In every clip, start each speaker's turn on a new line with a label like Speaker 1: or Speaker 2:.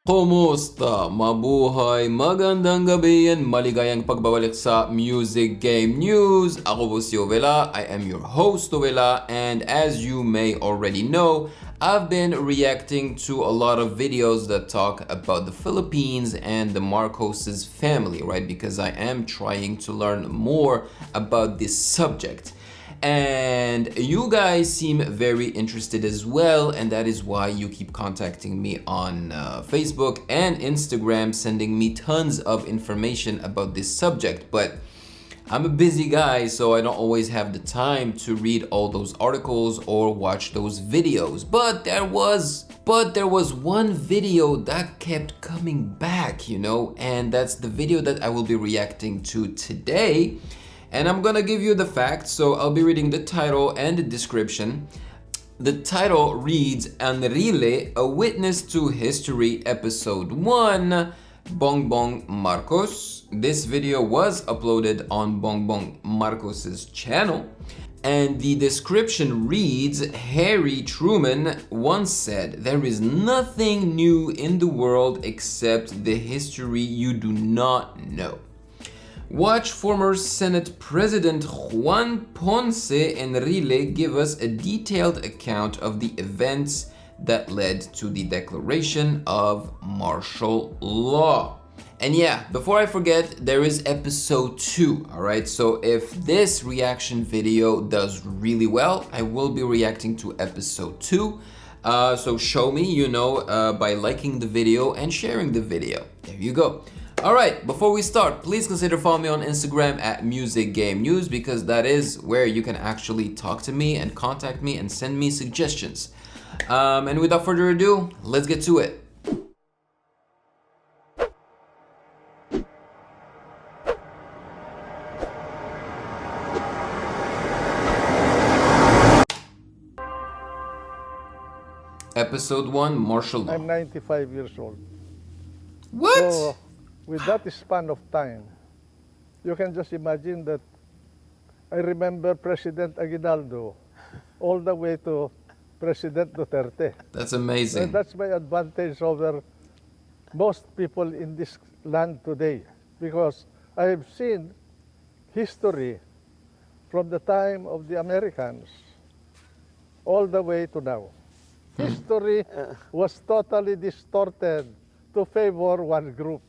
Speaker 1: Kumusta? Mabuhay, magandang gabi and maligayang pagbabalik sa Music Game News. Ako po si Ovela. I am your host, Ovela, and as you may already know, I've been reacting to a lot of videos that talk about the Philippines and the Marcos's family, right? Because I am trying to learn more about this subject. And you guys seem very interested as well, and that is why you keep contacting me on Facebook and Instagram, sending me tons of information about this subject. But I'm a busy guy, so I don't always have the time to read all those articles or watch those videos. But there was one video that kept coming back, and that's the video that I will be reacting to today. And I'm gonna give you the facts, so I'll be reading the title and the description. The title reads, ENRILE, A Witness to History, Episode 1, Bongbong Marcos. This video was uploaded on Bongbong Marcos's channel. And the description reads, Harry Truman once said, there is nothing new in the world except the history you do not know. Watch former Senate President Juan Ponce Enrile give us a detailed account of the events that led to the declaration of martial law. And yeah, before I forget, there is episode 2, alright? So if this reaction video does really well, I will be reacting to episode 2. So show me, by liking the video and sharing the video. There you go. Alright, before we start, please consider following me on Instagram at Music Game News, because that is where you can actually talk to me and contact me and send me suggestions. And without further ado, let's get to it. Episode 1, Martial Law.
Speaker 2: I'm 95 years old.
Speaker 1: What?
Speaker 2: So, with that span of time, you can just imagine that I remember President Aguinaldo all the way to President Duterte.
Speaker 1: That's amazing.
Speaker 2: And that's my advantage over most people in this land today, because I have seen history from the time of the Americans all the way to now. History was totally distorted to favor one group.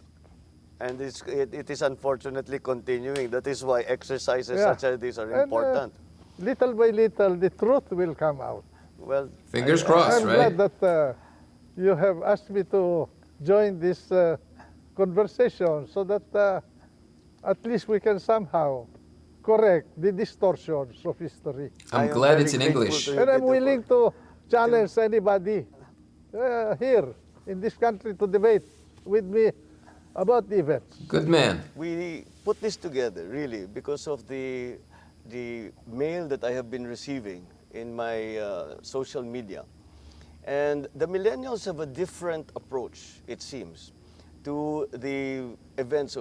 Speaker 3: And it is unfortunately continuing. That is why exercises such as these are important.
Speaker 2: Little by little, the truth will come out.
Speaker 3: Well,
Speaker 1: fingers crossed,
Speaker 2: I'm
Speaker 1: right?
Speaker 2: glad that you have asked me to join this conversation so that at least we can somehow correct the distortions of history.
Speaker 1: I'm glad it's in English.
Speaker 2: And I'm willing to challenge anybody here in this country to debate with me about the events.
Speaker 1: Good man.
Speaker 3: We put this together really because of the mail that I have been receiving in my social media. And the millennials have a different approach, it seems, to the events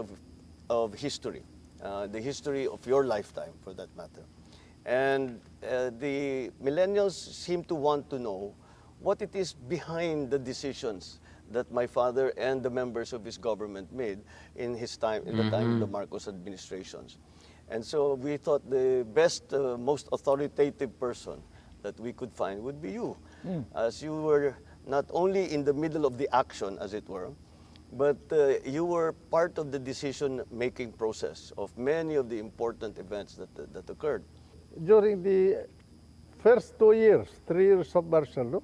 Speaker 3: of history, the history of your lifetime for that matter. And the millennials seem to want to know what it is behind the decisions that my father and the members of his government made in his time, in the time of the Marcos administrations. And so we thought the best, most authoritative person that we could find would be you, as you were not only in the middle of the action, as it were, but you were part of the decision-making process of many of the important events that occurred.
Speaker 2: During the first 3 years of martial law,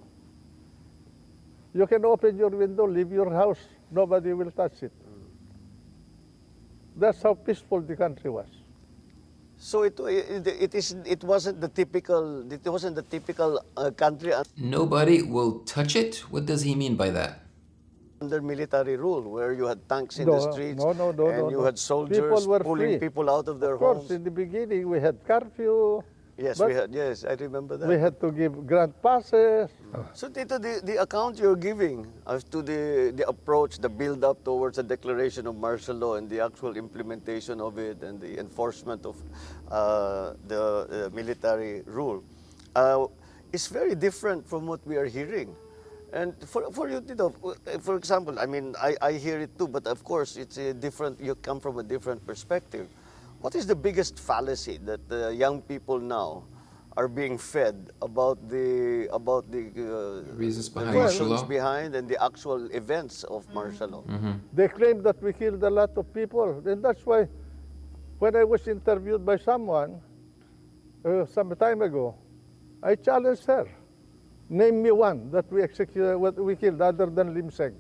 Speaker 2: you can open your window, leave your house, nobody will touch it. That's how peaceful the country was.
Speaker 3: So it wasn't the typical country
Speaker 1: Nobody will touch it? What does he mean by that?
Speaker 3: under military rule, where you had tanks in the streets and you had soldiers
Speaker 2: People were
Speaker 3: pulling
Speaker 2: free.
Speaker 3: people out of their
Speaker 2: Of course,
Speaker 3: homes.
Speaker 2: in the beginning we had curfew.
Speaker 3: Yes,
Speaker 2: but
Speaker 3: we had. Yes, I remember that.
Speaker 2: we had to give grant passes.
Speaker 3: So, Tito, the account you're giving as to the approach, the build-up towards the declaration of martial law and the actual implementation of it and the enforcement of the military rule is very different from what we are hearing And for you, Tito, for example, I mean, I hear it too, but of course, it's a different, you come from a different perspective. What is the biggest fallacy that the young people now are being fed about the
Speaker 1: Reasons behind
Speaker 3: the
Speaker 1: martial
Speaker 3: reasons
Speaker 1: law?
Speaker 3: behind and the actual events of martial law?
Speaker 2: They claim that we killed a lot of people, and that's why when I was interviewed by someone some time ago, I challenged her. Name me one that we executed, what we killed other than Lim Seng.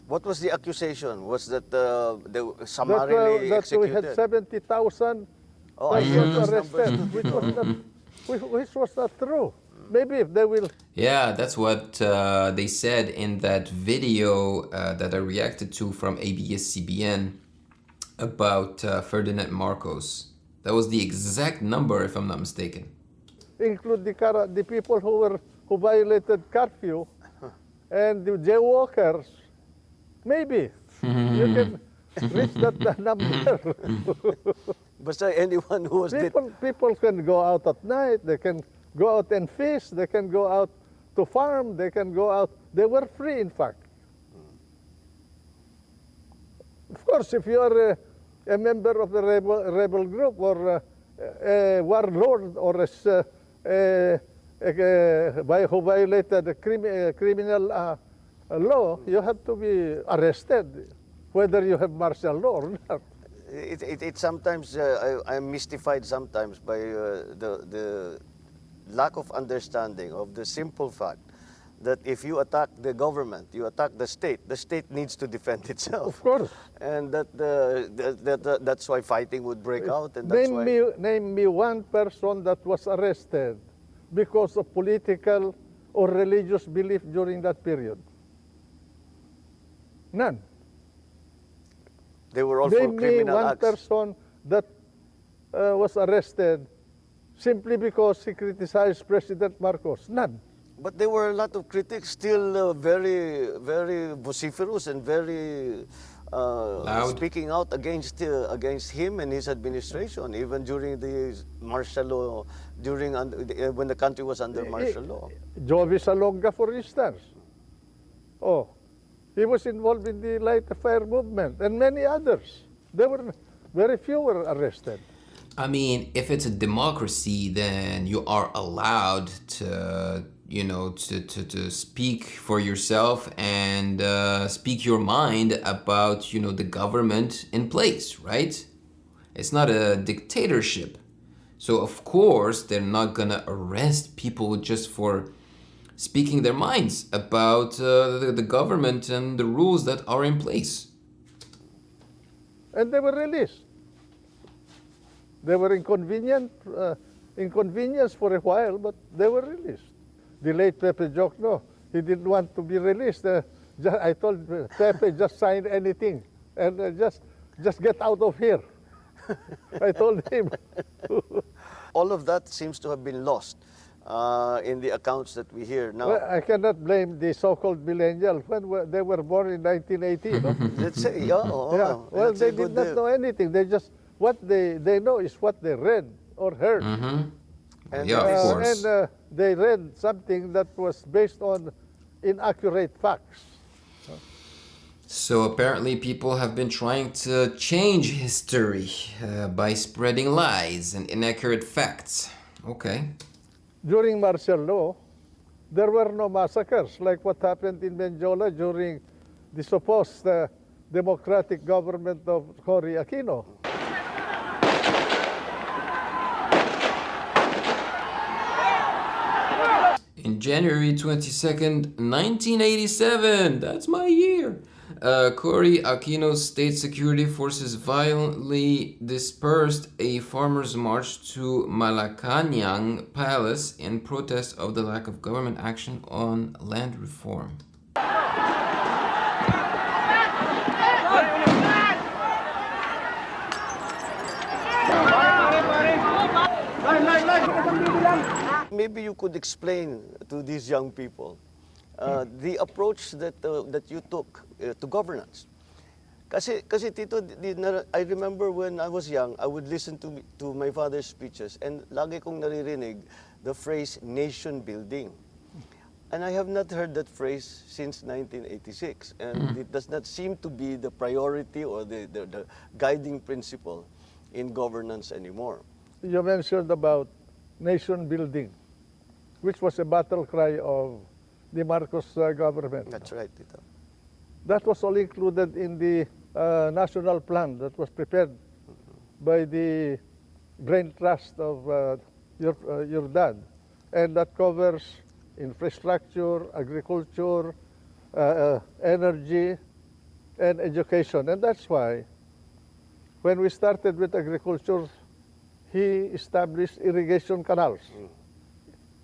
Speaker 3: What was the accusation? Was that they summarily
Speaker 2: That we
Speaker 3: executed?
Speaker 2: had 70,000
Speaker 3: Oh, I heard
Speaker 2: persons
Speaker 3: those numbers
Speaker 2: arrested, which was not true. Maybe if they will.
Speaker 1: Yeah, that's what they said in that video that I reacted to from ABS-CBN about Ferdinand Marcos. That was the exact number, if I'm not mistaken.
Speaker 2: Include the people who violated curfew and the jaywalkers. Maybe you can reach that number.
Speaker 3: But anyone who was
Speaker 2: People can go out at night. They can go out and fish. They can go out to farm. They can go out. They were free, in fact. Of course, if you are a member of the rebel group or a warlord or who violated a criminal law, you have to be arrested, whether you have martial law or not.
Speaker 3: It sometimes I'm mystified sometimes by the lack of understanding of the simple fact that if you attack the government, you attack the state needs to defend itself.
Speaker 2: Of course.
Speaker 3: And that's why fighting would break out. And that's
Speaker 2: Name me one person that was arrested because of political or religious belief during that period. None.
Speaker 3: They were all for
Speaker 2: Name me
Speaker 3: criminal
Speaker 2: one
Speaker 3: acts.
Speaker 2: person that was arrested simply because he criticized President Marcos. None.
Speaker 3: But there were a lot of critics still very, very vociferous and very
Speaker 1: Loud.
Speaker 3: speaking out against him and his administration, even during the martial law, when the country was under martial law.
Speaker 2: Jovi Salonga, for instance. Oh, he was involved in the Light the Fire movement and many others. There were very few were arrested.
Speaker 1: I mean, if it's a democracy, then you are allowed to, to speak for yourself and speak your mind about, the government in place, right? It's not a dictatorship. So, of course, they're not gonna arrest people just for speaking their minds about the government and the rules that are in place.
Speaker 2: And they were released. They were inconvenienced for a while, but they were released. The late Pepe Jokno, he didn't want to be released. I told Pepe, just sign anything and just get out of here. I told him.
Speaker 3: All of that seems to have been lost in the accounts that we hear now.
Speaker 2: Well, I cannot blame the so-called millennials when they were born in 1980. No?
Speaker 3: Let's say,
Speaker 2: Well,
Speaker 3: that's
Speaker 2: they
Speaker 3: a good
Speaker 2: did not know anything. They just, what they know is what they read or heard.
Speaker 3: And
Speaker 1: Yeah, of course.
Speaker 2: And they read something that was based on inaccurate facts.
Speaker 1: So apparently people have been trying to change history by spreading lies and inaccurate facts. Okay.
Speaker 2: During martial law, there were no massacres like what happened in Benjola during the supposed democratic government of Cory Aquino.
Speaker 1: In January 22nd, 1987, that's my year, Cory Aquino's state security forces violently dispersed a farmers' march to Malacañang Palace in protest of the lack of government action on land reform.
Speaker 3: maybe you could explain to these young people the approach that you took to governance. Kasi Tito, I remember when I was young, I would listen to my father's speeches and lagi kong naririnig the phrase nation building. And I have not heard that phrase since 1986. And it does not seem to be the priority or the guiding principle in governance anymore.
Speaker 2: You mentioned about nation building, which was a battle cry of the Marcos government.
Speaker 3: That's right, Tito.
Speaker 2: That was all included in the national plan that was prepared by the brain trust of your dad. And that covers infrastructure, agriculture, energy, and education. And that's why when we started with agriculture, he established irrigation canals,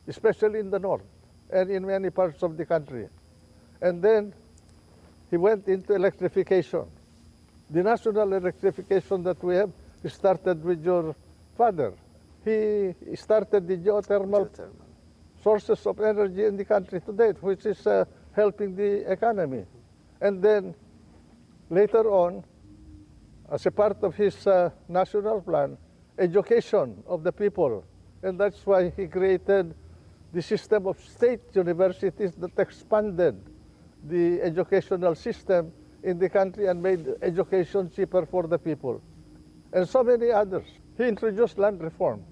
Speaker 2: especially in the north and in many parts of the country. And then he went into electrification. The national electrification that we have started with your father. He started the geothermal sources of energy in the country today, which is helping the economy. And then later on, as a part of his national plan, education of the people. And that's why he created the system of state universities that expanded the educational system in the country and made education cheaper for the people. And so many others. He introduced land reform.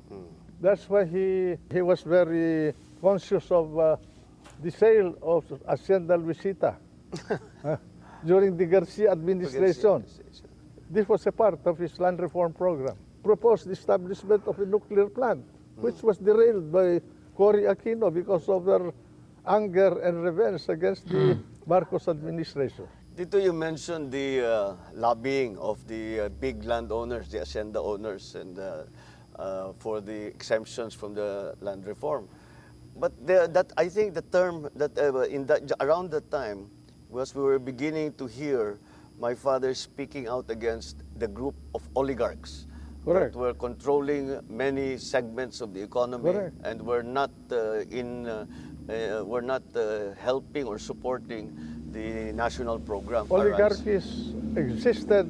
Speaker 2: That's why he was very conscious of the sale of Hacienda Luisita during the Garcia administration. This was a part of his land reform program. Proposed the establishment of a nuclear plant, which was derailed by Cory Aquino because of their anger and revenge against the Marcos administration.
Speaker 3: Tito, you mentioned the lobbying of the big landowners, the hacienda owners, and for the exemptions from the land reform. But I think the term that around that time was we were beginning to hear my father speaking out against the group of oligarchs.
Speaker 2: Correct.
Speaker 3: That were controlling many segments of the economy.
Speaker 2: Correct.
Speaker 3: And were not helping or supporting the national program.
Speaker 2: Oligarchies existed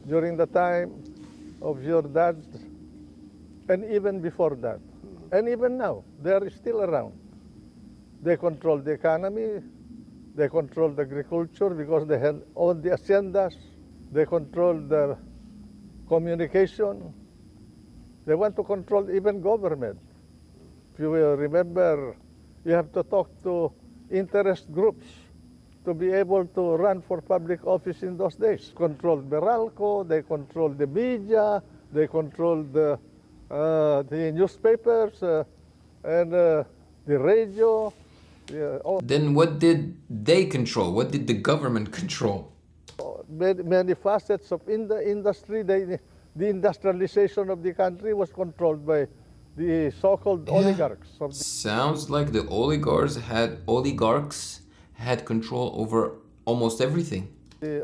Speaker 2: during the time of your dad and even before that. And even now, they are still around. They control the economy, they control the agriculture because they own the haciendas, they control the communication, they want to control even government. If you will remember, you have to talk to interest groups to be able to run for public office in those days. Controlled Meralco, they controlled the media, they controlled the newspapers and the radio.
Speaker 1: Then what did they control? What did the government control?
Speaker 2: Many facets of the industry. The industrialization of the country was controlled by the so-called oligarchs.
Speaker 1: Sounds like the oligarchs had control over almost everything.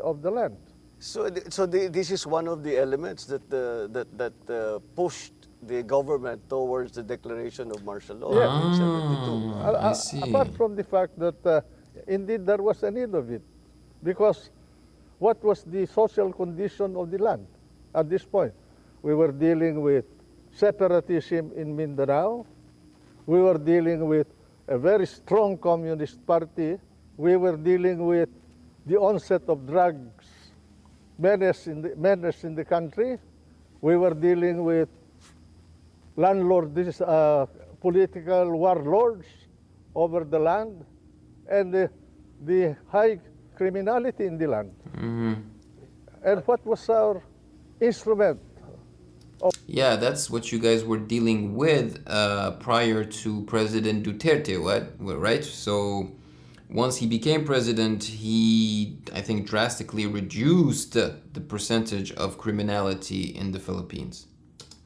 Speaker 2: Of the land.
Speaker 3: So this is one of the elements that pushed the government towards the declaration of martial law in 72.
Speaker 1: I see.
Speaker 2: Apart from the fact that indeed there was a need of it, because what was the social condition of the land at this point? We were dealing with separatism in Mindanao. We were dealing with a very strong communist party. We were dealing with the onset of drugs menace in the country. We were dealing with landlords, political warlords over the land, and the high criminality in the land. And what was our instrument?
Speaker 1: Yeah, that's what you guys were dealing with prior to President Duterte, right? So once he became president, he, I think, drastically reduced the percentage of criminality in the Philippines.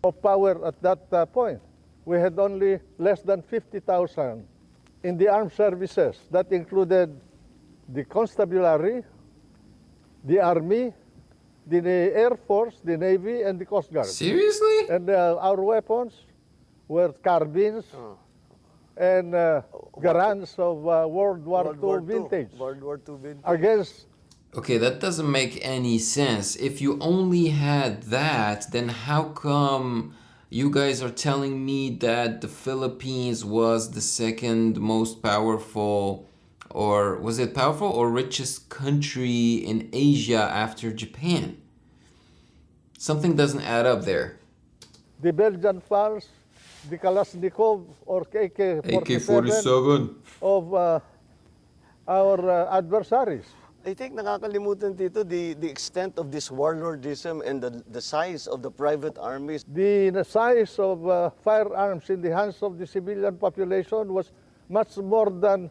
Speaker 2: Of power at that point. We had only less than 50,000 in the armed services. That included the constabulary, the army, the Air Force, the Navy, and the Coast Guard.
Speaker 1: Seriously?
Speaker 2: And our weapons were carbines and Garands of World War II vintage.
Speaker 3: World War II vintage.
Speaker 2: Against.
Speaker 1: Okay, that doesn't make any sense. If you only had that, then how come You guys are telling me that the Philippines was the second most powerful, or was it powerful or richest country in Asia after Japan? Something doesn't add up there.
Speaker 2: The Belgian Pals, the Kalashnikov or AK-47
Speaker 1: AK-47.
Speaker 2: of our adversaries.
Speaker 3: I think nakakalimutan dito the extent of this warlordism and the size of the private armies.
Speaker 2: The size of firearms in the hands of the civilian population was much more than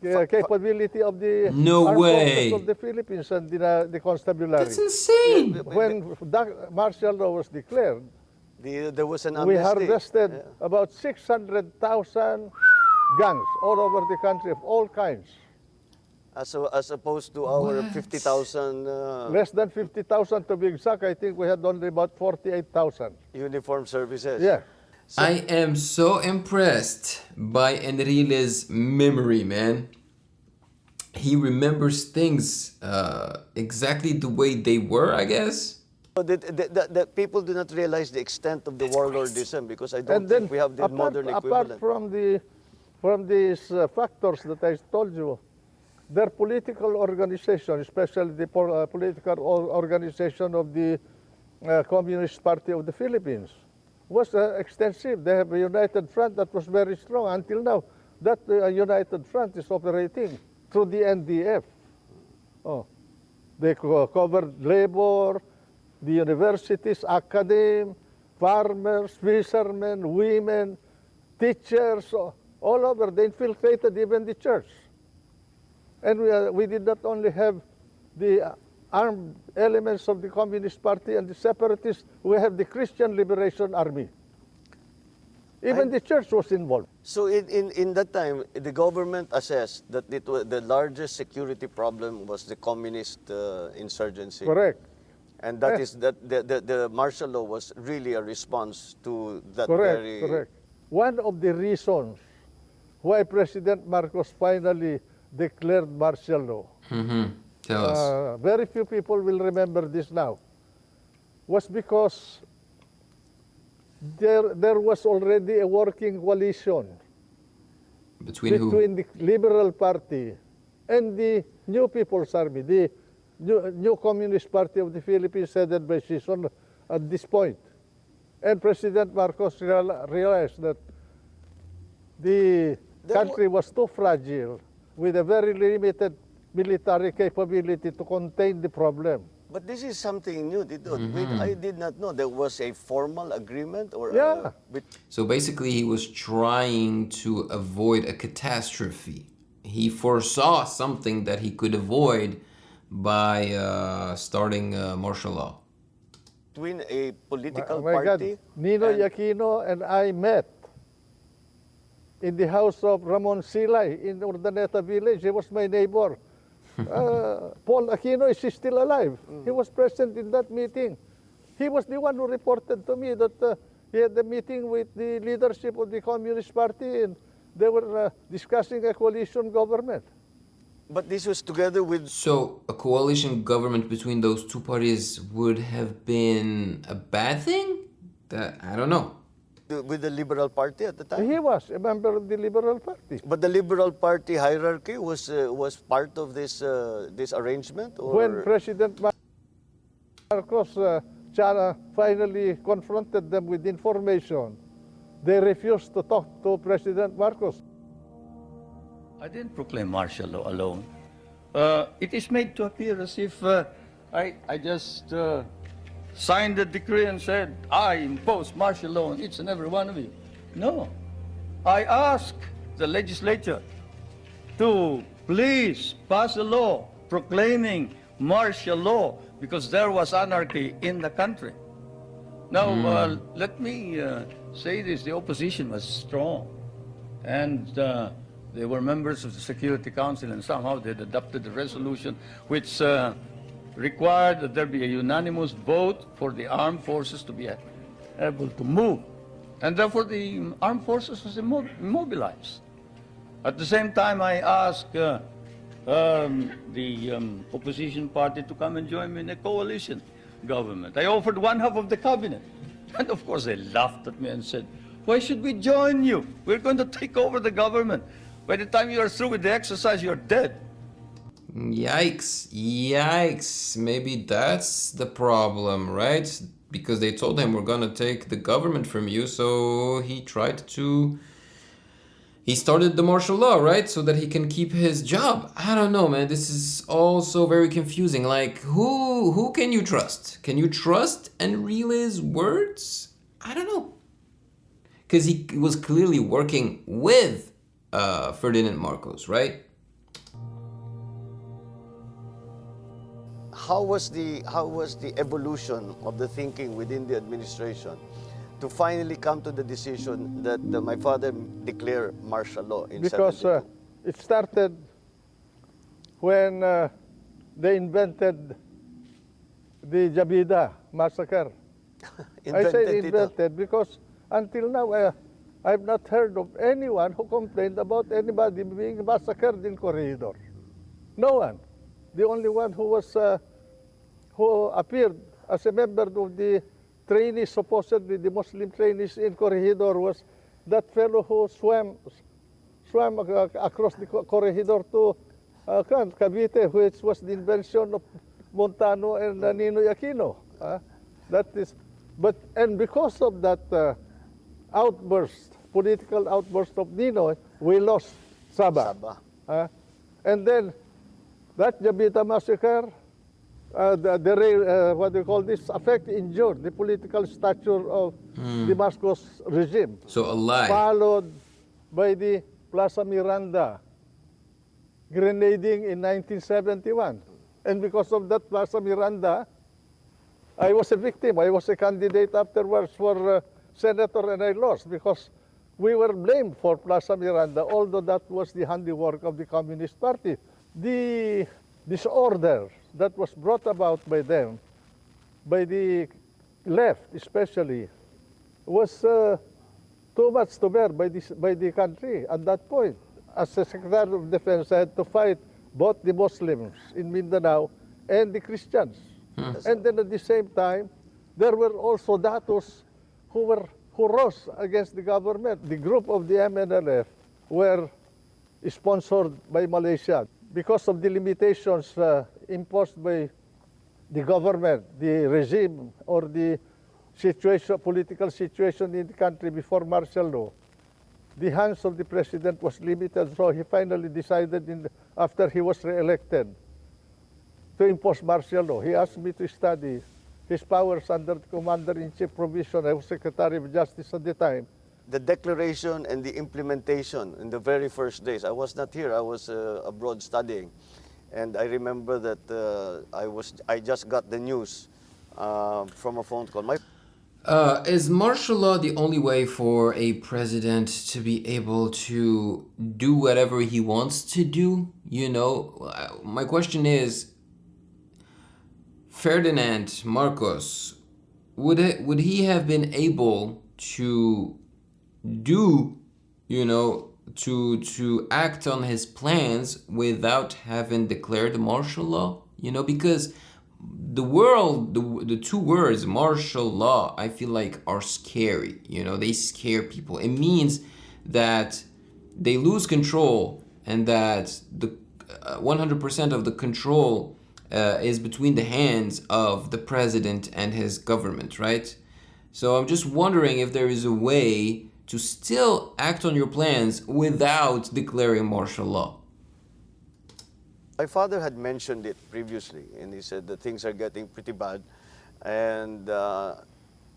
Speaker 2: the capability of the
Speaker 1: No
Speaker 2: armed
Speaker 1: way.
Speaker 2: forces of the Philippines and the constabulary.
Speaker 1: That's insane.
Speaker 2: When martial law was declared,
Speaker 3: There was an
Speaker 2: we
Speaker 3: amnesty.
Speaker 2: harvested about 600,000 guns all over the country of all kinds.
Speaker 3: As opposed to our 50,000
Speaker 2: Less than 50,000 to be exact. I think we had only about 48,000.
Speaker 3: uniformed services.
Speaker 2: Yeah.
Speaker 1: I am so impressed by Enrile's memory, man. He remembers things exactly the way they were, I guess.
Speaker 3: That people do not realize the extent of the warlordism because I don't
Speaker 2: And then
Speaker 3: think we have the modern
Speaker 2: apart
Speaker 3: equivalent.
Speaker 2: from these factors that I told you, their political organization, especially the political organization of the Communist Party of the Philippines, was extensive. They have a united front that was very strong. Until now, that united front is operating through the NDF. Oh. They covered labor, the universities, academe, farmers, fishermen, women, teachers, all over. They infiltrated even the church. And we did not only have the armed elements of the Communist Party and the separatists, we have the Christian Liberation Army. Even the church was involved.
Speaker 3: So in that time, the government assessed that the largest security problem was the communist insurgency.
Speaker 2: Correct.
Speaker 3: And that
Speaker 2: Yes.
Speaker 3: is that the martial law was really a response to that
Speaker 2: Correct,
Speaker 3: very...
Speaker 2: correct. One of the reasons why President Marcos finally declared martial law,
Speaker 1: Tell us.
Speaker 2: very few people will remember this now, was because there was already a working coalition
Speaker 1: Between who?
Speaker 2: between the Liberal Party and the New People's Army, the new Communist Party of the Philippines headed by Sison at this point. And President Marcos realized that the country was too fragile with a very limited military capability to contain the problem.
Speaker 3: But this is something new. I did not know there was a formal agreement or
Speaker 2: Yeah.
Speaker 1: So basically, he was trying to avoid a catastrophe. He foresaw something that he could avoid by starting martial law.
Speaker 3: between a political
Speaker 2: My God,
Speaker 3: party.
Speaker 2: Ninoy
Speaker 3: and-
Speaker 2: Aquino and I met in the house of Ramon Silay in Urdaneta village. He was my neighbor. Paul Aquino is still alive. He was present in that meeting. He was the one who reported to me that he had a meeting with the leadership of the Communist Party and they were discussing a coalition government.
Speaker 3: But this was together with
Speaker 1: So a coalition government between those two parties would have been a bad thing? That I don't know.
Speaker 3: the Liberal Party at the time.
Speaker 2: He was a member of the Liberal Party.
Speaker 3: But the Liberal Party hierarchy was part of this arrangement, or
Speaker 2: When President Marcos finally confronted them with information, they refused to talk to President Marcos.
Speaker 4: I didn't proclaim martial law alone. It is made to appear as if I just signed the decree and said, I impose martial law on each and every one of you. No. I asked the legislature to please pass a law proclaiming martial law because there was anarchy in the country. Now, let me say this. The opposition was strong. And they were members of the Security Council, and somehow they had adopted a resolution which required that there be a unanimous vote for the armed forces to be able to move. And therefore the armed forces was immobilized. At the same time, I asked the opposition party to come and join me in a coalition government. I offered one half of the cabinet. And of course, they laughed at me and said, why should we join you? We're going to take over the government. By the time you are through with the exercise, you're dead.
Speaker 1: Yikes, yikes. Maybe that's the problem, right? Because they told him we're gonna take the government from you, so he started the martial law, right? So that he can keep his job. I don't know, man. This is also very confusing. Like, who can you trust? Can you trust ENRILE's words? I don't know. Because he was clearly working with Ferdinand Marcos, right?
Speaker 3: How was the evolution of the thinking within the administration to finally come to the decision that my father declare martial law in
Speaker 2: Because
Speaker 3: 72?
Speaker 2: it started when they invented the Jabida massacre. I say invented because until now I've not heard of anyone who complained about anybody being massacred in corridor. No one. The only one who was who appeared as a member of the trainees, supposedly the Muslim trainees in corridor, was that fellow who swam across the corridor to Cavite, which was the invention of Montano and Ninoy Aquino. That is, and because of that outburst, political outburst of Ninoy, we lost Sabah. And then that Jabita massacre, what do you call this, injured the political stature of the Marcos regime.
Speaker 1: So a lie.
Speaker 2: Followed by the Plaza Miranda grenading in 1971. And because of that Plaza Miranda, I was a victim. I was a candidate afterwards for senator, and I lost because we were blamed for Plaza Miranda, although that was the handiwork of the Communist Party. The disorder that was brought about by them, by the left especially, was too much to bear by the country at that point. As a Secretary of Defense, I had to fight both the Muslims in Mindanao and the Christians. And then at the same time, there were also Datos who rose against the government. The group of the MNLF were sponsored by Malaysia because of the limitations imposed by the government, the regime, or the political situation in the country before martial law. The hands of the president was limited, so he finally decided, after he was re-elected, to impose martial law. He asked me to study his powers under the Commander-in-Chief provision. I was Secretary of Justice at the time.
Speaker 3: The declaration and the implementation in the very first days. I was not here. I was abroad studying. And I remember that I just got the news from a phone call.
Speaker 1: Is martial law the only way for a president to be able to do whatever he wants to do? You know, my question is, Ferdinand Marcos, would he have been able to do, you know, to act on his plans without having declared martial law? You know, because the two words martial law, I feel like are scary. You know, they scare people. It means that they lose control, and that the 100% of the control is between the hands of the president and his government, right? So I'm just wondering if there is a way to still act on your plans without declaring martial law.
Speaker 3: My father had mentioned it previously, and he said that things are getting pretty bad, and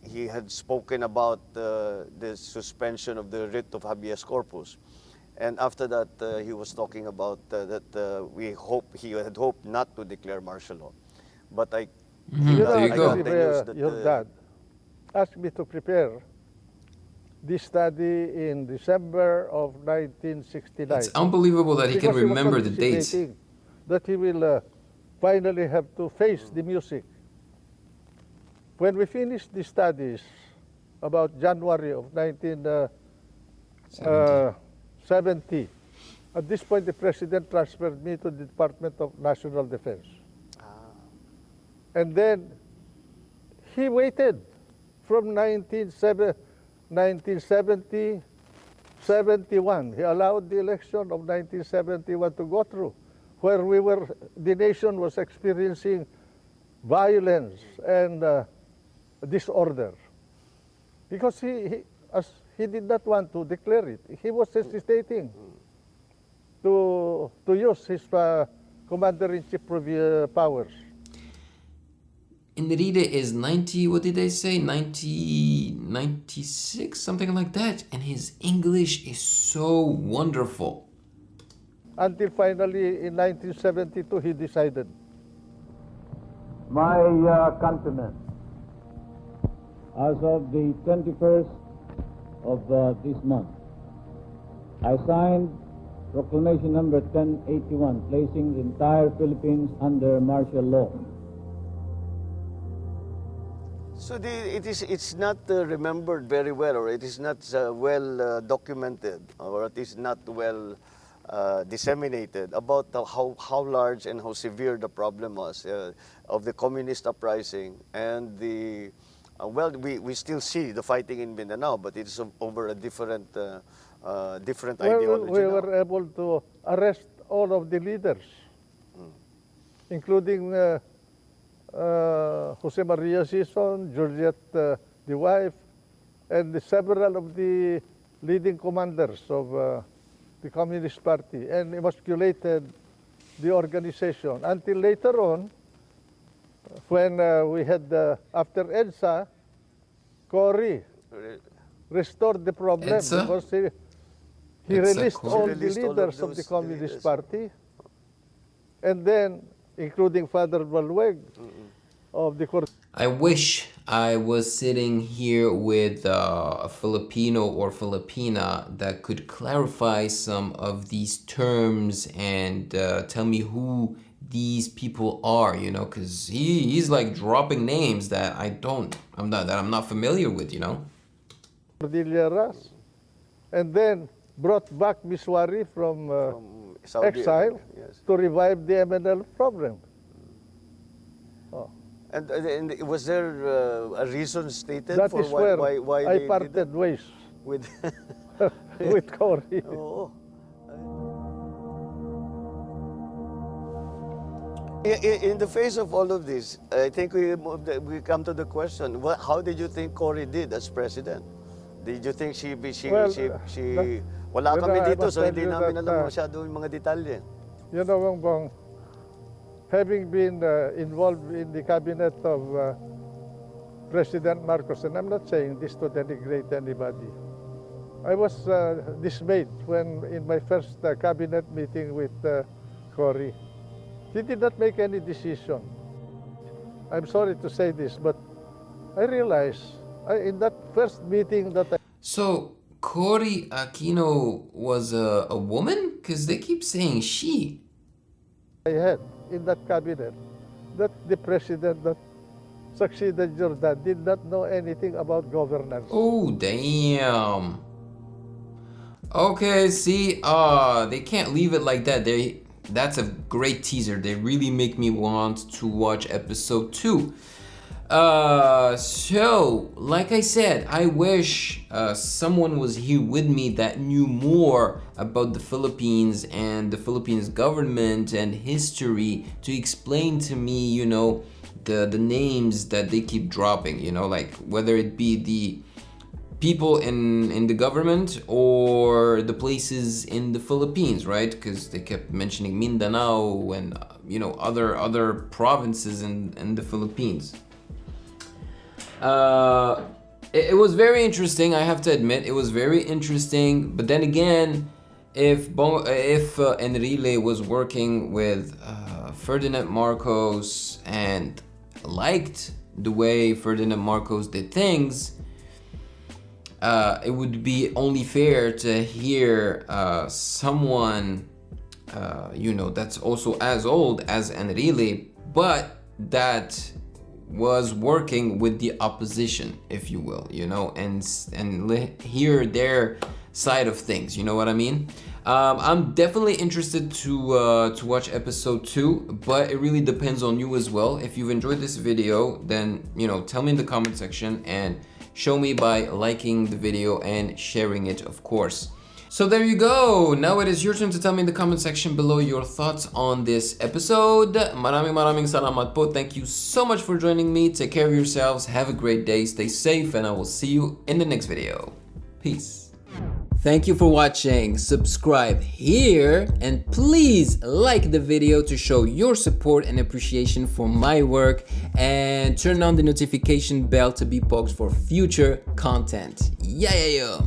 Speaker 3: he had spoken about the suspension of the writ of habeas corpus. And after that, he was talking about he had hoped not to declare martial law. But I got the news that
Speaker 2: your dad asked me to prepare this study in December of 1969.
Speaker 1: It's unbelievable that he can remember the dates.
Speaker 2: That he will finally have to face the music. When we finished the studies about January of 1970, at this point the president transferred me to the Department of National Defense. And then he waited from 1970, 71. He allowed the election of 1971 to go through, where the nation was experiencing violence and disorder. Because he did not want to declare it. He was hesitating to use his commander-in-chief powers.
Speaker 1: Enrile is 90, what did they say? 96, something like that. And his English is so wonderful.
Speaker 2: Until finally in 1972 he decided.
Speaker 5: My countrymen, as of the 21st of this month, I signed Proclamation number 1081, placing the entire Philippines under martial law.
Speaker 3: So it's not remembered very well, or it is not well documented, or it is not well disseminated about how large and how severe the problem was of the communist uprising and the well, we still see the fighting in Mindanao, but it's over a different ideology.
Speaker 2: We were able to arrest all of the leaders, including Jose Maria Sison, Juliet, the wife, and several of the leading commanders of the Communist Party, and emasculated the organization until later on, when we had, after EDSA, Cory restored the problem because he released all the leaders of the Communist Party, and then including Father Balweg of the Court.
Speaker 1: I wish I was sitting here with a Filipino or Filipina that could clarify some of these terms and tell me who these people are, you know, because he's like dropping names that I'm not familiar with, you know.
Speaker 2: Cordilleras, and then brought back Miswari from exile to revive the MNL problem.
Speaker 3: And was there a reason stated
Speaker 2: That
Speaker 3: for
Speaker 2: is where
Speaker 3: why
Speaker 2: I
Speaker 3: they
Speaker 2: parted
Speaker 3: did
Speaker 2: ways
Speaker 3: with
Speaker 2: with Cory.
Speaker 3: Oh. In the face of all of this, I think we come to the question: how did you think Cory did as president? Did you think she wala kami dito, so hindi namin alam masyado yung mga detalye.
Speaker 2: You know, Bongbong, having been involved in the cabinet of President Marcos, and I'm not saying this to denigrate anybody, I was dismayed when in my first cabinet meeting with Cory, he did not make any decision. I'm sorry to say this, but I realized in that first meeting that
Speaker 1: So Cory Aquino was a woman? Because they keep saying she.
Speaker 2: I had in that cabinet, that the president that succeeded Jordan did not know anything about governance.
Speaker 1: Oh, damn. Okay, see, they can't leave it like that. That's a great teaser. They really make me want to watch episode 2. So, like I said, I wish someone was here with me that knew more about the Philippines and the Philippines government and history to explain to me, you know, the names that they keep dropping, you know, like whether it be the people in the government or the places in the Philippines, right? Because they kept mentioning Mindanao and, you know, other provinces in the Philippines. It was very interesting, I have to admit. It was very interesting, but then again, if Enrile was working with Ferdinand Marcos and liked the way Ferdinand Marcos did things, it would be only fair to hear someone, you know, that's also as old as Enrile, but that was working with the opposition, if you will, you know, and hear their side of things, you know what I mean? I'm definitely interested to watch episode 2, but it really depends on you as well. If you've enjoyed this video, then, you know, tell me in the comment section, and show me by liking the video and sharing it, of course. So there you go. Now it is your turn to tell me in the comment section below your thoughts on this episode. Maraming salamat po. Thank you so much for joining me. Take care of yourselves. Have a great day. Stay safe, and I will see you in the next video. Peace. Thank you for watching. Subscribe here and please like the video to show your support and appreciation for my work, and turn on the notification bell to be poked for future content. Yeah.